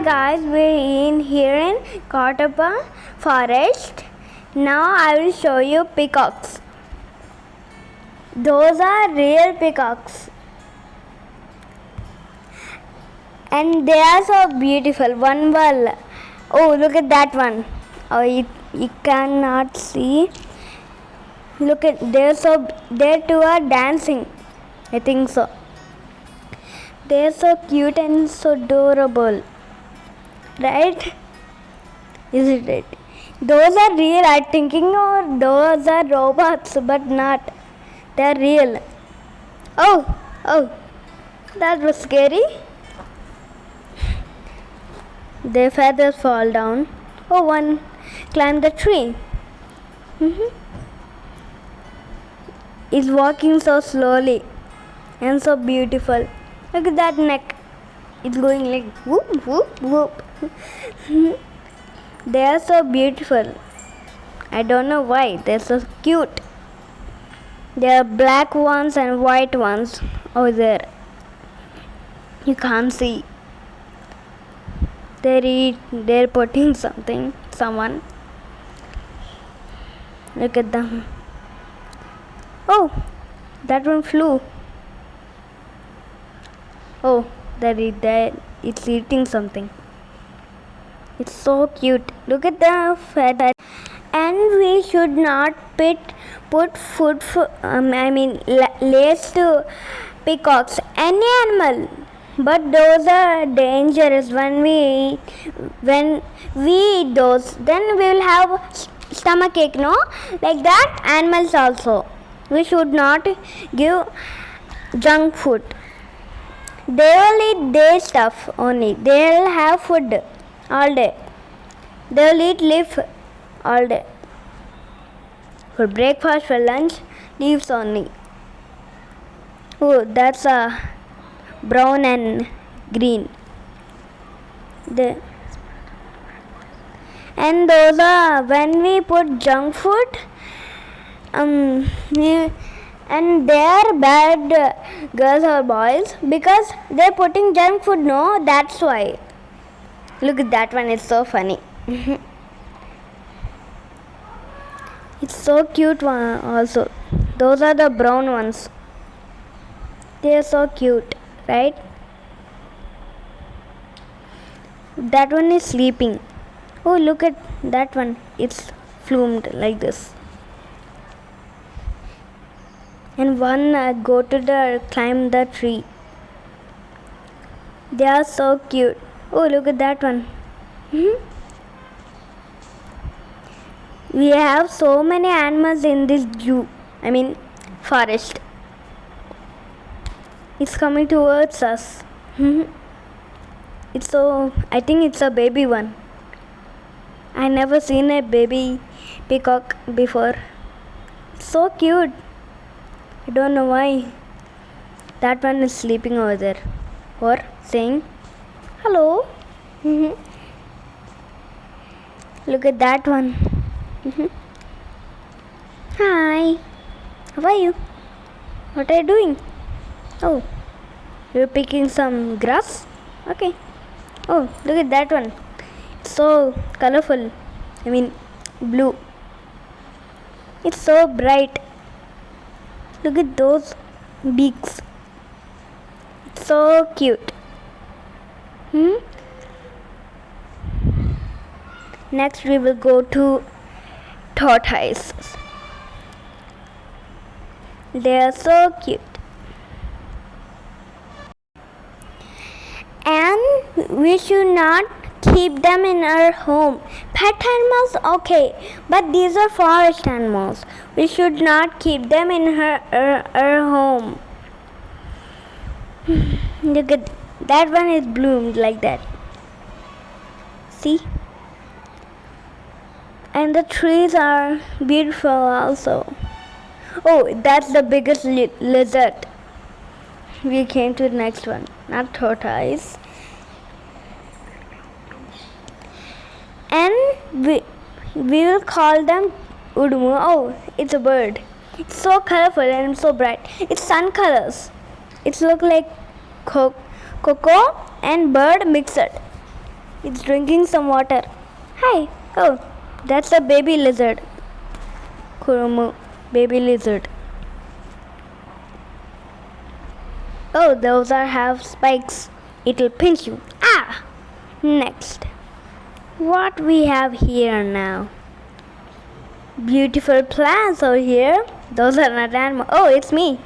guys, we're in here in Kotappa forest. Now I will show you peacocks. Those are real peacocks. And they are so beautiful. One well. Oh, look at that one. Oh, you cannot see. Look at they two are dancing. I think so. They're so cute and so adorable. Right? Is it right? Those are real. I'm thinking those are robots, but not. They're real. Oh, that was scary. Their feathers fall down. Oh, one climbed the tree. He's walking so slowly and so beautiful. Look at that neck. It's going like whoop, whoop, whoop. They are so beautiful. I don't know why. They're so cute. There are black ones and white ones over there. You can't see. They're putting someone. Look at them. Oh, that one flew. Oh, it's eating something. It's so cute. Look at the feather. And we should not put food lace to peacocks. Any animal. But those are dangerous when we eat those. Then we will have stomach ache, no? Like that, animals also. We should not give junk food. They will eat their stuff only. They will have food all day. They will eat leaf all day. For breakfast, for lunch, leaves only. Oh, that's a brown and green. And those are when we put junk food. And they are bad girls or boys because they're putting junk food. No, that's why. Look at that one. It's so funny. It's so cute one also. Those are the brown ones. They are so cute, right? That one is sleeping. Oh, look at that one. It's flumed like this. And one climb the tree. They are so cute. Oh, look at that one. We have so many animals in this forest. It's coming towards us. I think it's a baby one. I never seen a baby peacock before. It's so cute. I don't know why. That one is sleeping over there or saying hello. Look at that one. Hi. How are you? What are you doing? Oh, you're picking some grass? Okay. Oh, look at that one. It's so colorful. Blue. It's so bright. Look at those beaks. It's so cute. Next we will go to tortoises. They are so cute. And we should not keep them in our home. Pet animals, okay, but these are forest animals. We should not keep them in our home. Look at that one is bloomed like that. See? And the trees are beautiful also. Oh, that's the biggest lizard. We came to the next one, not tortoise. And we will call them udumu. Oh, it's a bird. It's so colorful and so bright. It's sun colors. It looks like cocoa and bird mixed. It's drinking some water. Hi. Oh, that's a baby lizard. Kurumu, baby lizard. Oh, those are have spikes. It'll pinch you. Ah! Next. What we have here now? Beautiful plants over here. Those are not animals. Oh, it's me.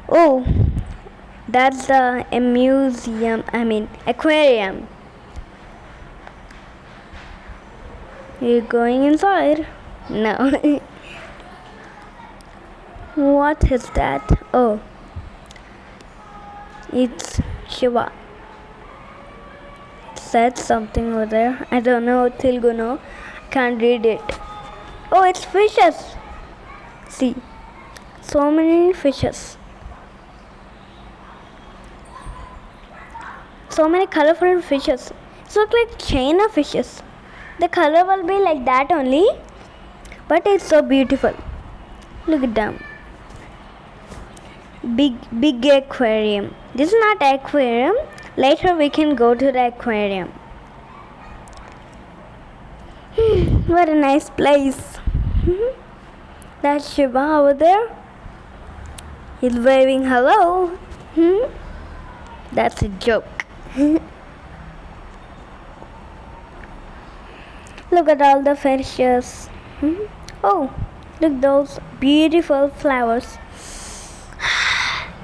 Oh, that's a museum. Aquarium. You're going inside? No. What is that? Oh, it's Shiva. It said something over there. I don't know Telugu. No, can't read it. Oh, it's fishes. See, so many fishes. So many colorful fishes. It looks like chain of fishes. The color will be like that only, but it's so beautiful. Look at them. Big aquarium. This is not aquarium. Later we can go to the aquarium. What a nice place. That's Shiva over there. He's waving hello. That's a joke. Look at all the fishes. Oh, look those beautiful flowers.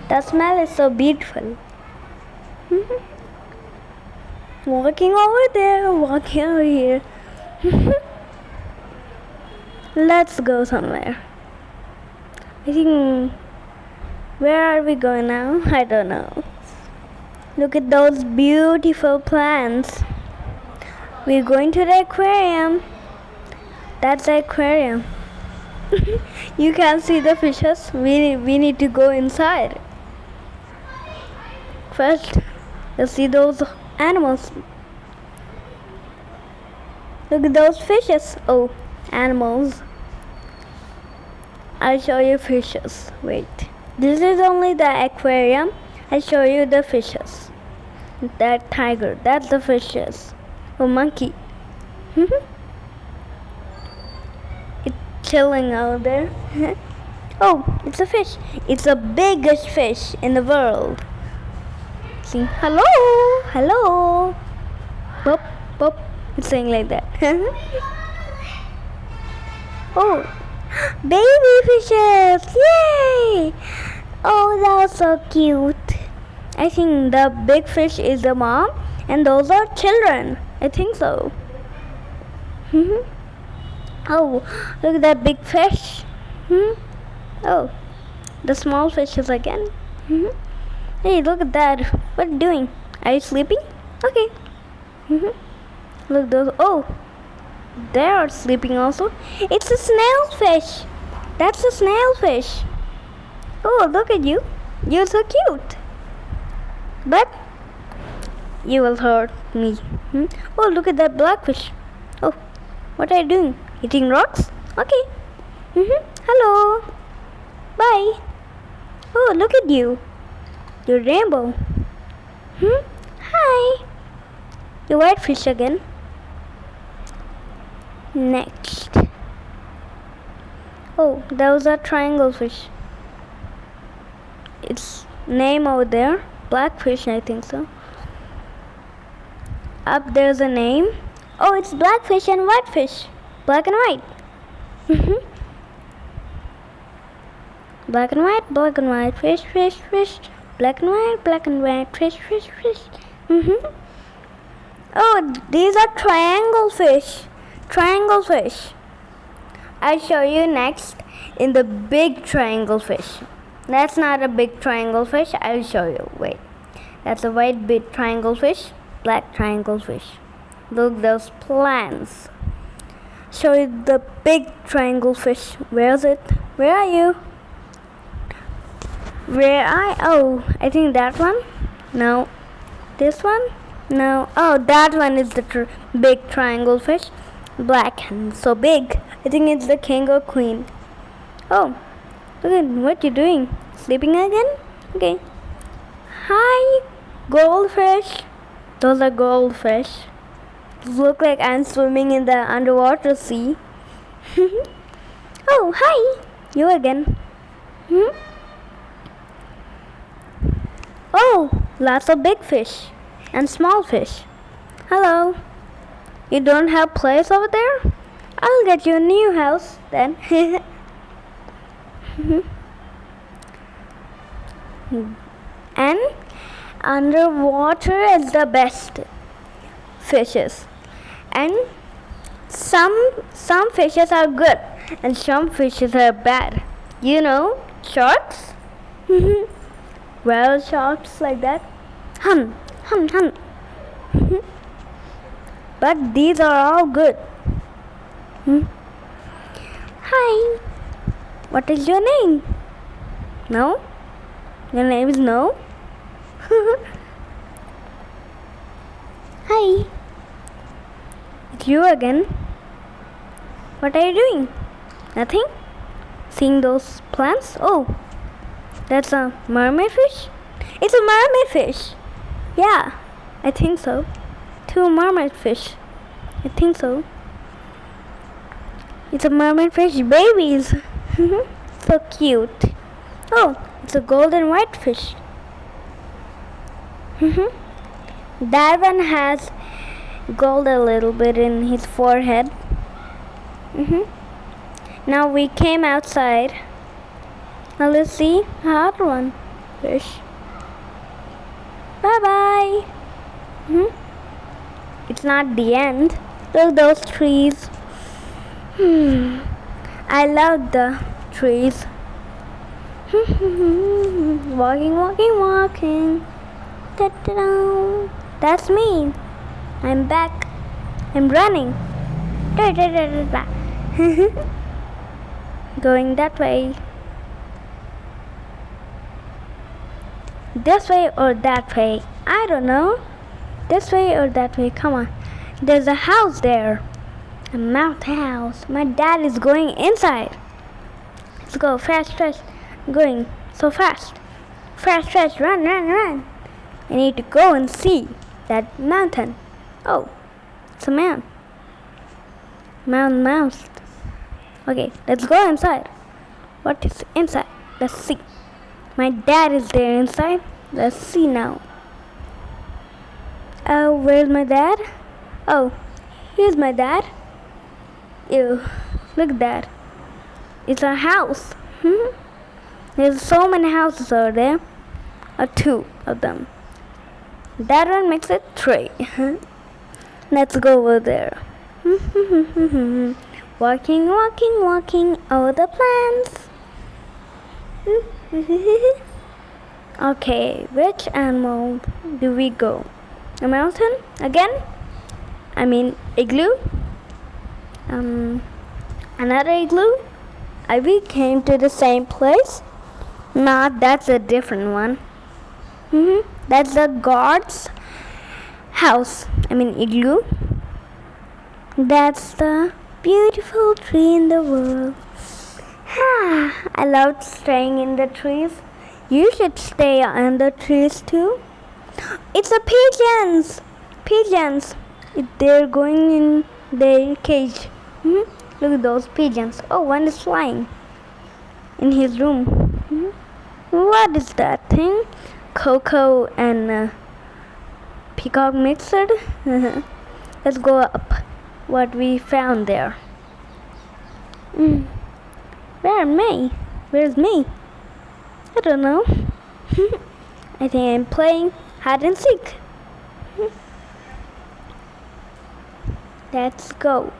The smell is so beautiful. Walking over there, walking over here. Let's go somewhere. I think, where are we going now? I don't know. Look at those beautiful plants. We're going to the aquarium. That's the aquarium. You can't see the fishes. We need to go inside. First, let's see those animals. Look at those fishes. Oh, animals. I'll show you fishes. Wait. This is only the aquarium. I'll show you the fishes. That tiger. That's the fishes. Oh, monkey. It's chilling out there. Oh, it's a fish. It's the biggest fish in the world. See? Hello. Hello. Bop, bop. It's saying like that. Oh, baby fishes. Yay. Oh, that's so cute. I think the big fish is the mom and those are children. I think so. Oh, look at that big fish. Oh, the small fishes again. Hey, look at that. What are you doing? Are you sleeping? Okay. Look those. Oh, they are sleeping also. It's a snail fish. That's a snail fish. Oh, look at you. You're so cute. But you will hurt me. Oh, look at that blackfish. Oh, what are you doing? Eating rocks? Okay. Hello. Bye. Oh, look at you. You're rainbow. Hi. You white fish again. Next. Oh, that was a triangle fish. Its name over there. Blackfish, I think so. Up there's a name. Oh, it's blackfish and whitefish. Black and white. Black and white, fish, fish, fish. Black and white, fish, fish, fish. Oh, these are triangle fish. Triangle fish. I'll show you next in the big triangle fish. That's not a big triangle fish. I'll show you. Wait. That's a white big triangle fish. Black triangle fish. Look, those plants. Show you the big triangle fish. Where is it? Where are you? Oh, I think that one. No. This one? No. Oh, that one is the big triangle fish. Black and so big. I think it's the king or queen. Oh, look at what you're doing. Sleeping again? Okay. Hi, goldfish. Those are goldfish. Look like I'm swimming in the underwater sea. Oh, hi! You again. Oh, lots of big fish and small fish. Hello. You don't have place over there? I'll get you a new house then. And underwater is the best fishes. And some fishes are good and some fishes are bad. You know, sharks? Well, sharks like that. Hum. But these are all good. Hi. What is your name? No? Your name is No? Hi. It's you again. What are you doing? Nothing? Seeing those plants? Oh, that's a mermaid fish? It's a mermaid fish. Yeah, I think so. 2 mermaid fish. I think so. It's a mermaid fish babies. So cute. Oh, it's a golden white fish. That one has gold a little bit in his forehead. Now we came outside. Now let's see another one fish. Bye bye. It's not the end. Look those trees. I love the trees. Walking. Da-da-da. That's me. I'm back. I'm running. Da-da-da-da-da. Going that way. This way or that way? I don't know. This way or that way? Come on. There's a house there. A mountain house. My dad is going inside. Let's go fast. Going so fast. Fast. Run. I need to go and see that mountain. Oh, it's a man. Mouse. Okay, let's go inside. What is inside? Let's see. My dad is there inside. Let's see now. Oh, where's my dad? Oh, here's my dad. Ew, look at that. It's a house. There's so many houses over there. 2 of them. That one makes it 3. Let's go over there. Walking over the plants. Okay, which animal do we go? A mountain again? I mean igloo? Another igloo? We came to the same place? Nah, that's a different one. That's the guard's house. I mean igloo. That's the beautiful tree in the world. I love staying in the trees. You should stay in the trees too. It's the pigeons. They're going in their cage. Look at those pigeons. Oh, one is flying in his room. What is that thing? Cocoa and peacock mixed. Let's go up. What we found there. Where's me? I don't know. I think I'm playing hide and seek. Let's go.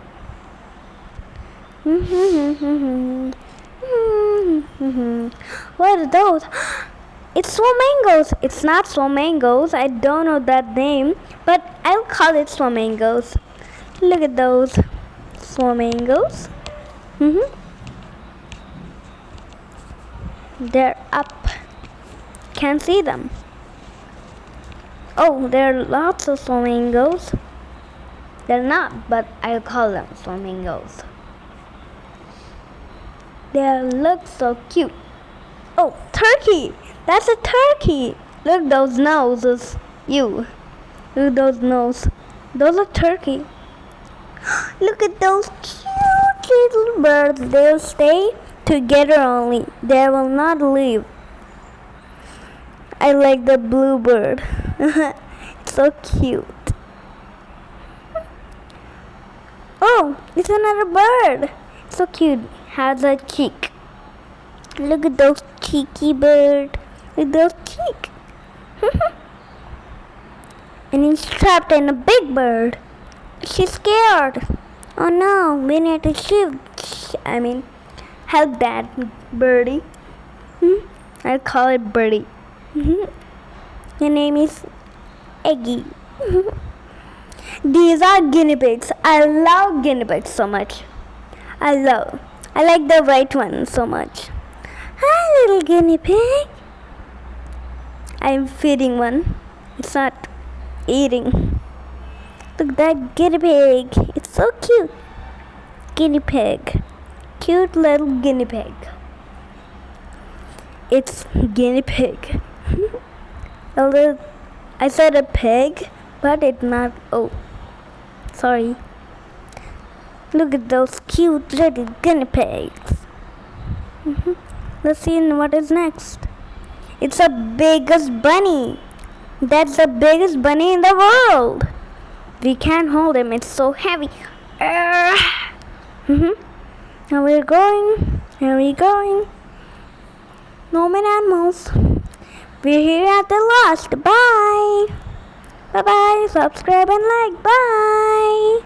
What are those? It's flamingos. It's not flamingos. I don't know that name, but I'll call it flamingos. Look at those flamingos. They're up. Can't see them. Oh, there are lots of flamingos. They're not, but I'll call them flamingos. They look so cute. Oh, turkey! That's a turkey! Look those noses. Look at those nose. Those are turkey. Look at those cute little birds. They'll stay together only. They will not leave. I like the blue bird. It's so cute. Oh, it's another bird. It's so cute. Has a cheek. Look at those cheeky bird. Look at those cheek. And he's trapped in a big bird. She's scared. Oh no, we need to help that birdie. I'll call it birdie. Your name is Eggy. These are guinea pigs. I love guinea pigs so much. I like the white one so much. Hi, little guinea pig. I'm feeding one. It's not eating. Look at that guinea pig. It's so cute. Guinea pig. Cute little guinea pig. It's guinea pig. I said a pig, but it's not. Oh, sorry. Look at those cute little guinea pigs. Let's see what is next. It's the biggest bunny. That's the biggest bunny in the world. We can't hold him. It's so heavy. Now we're going. Here we going. No more animals. We're here at the last. Bye. Bye bye. Subscribe and like. Bye.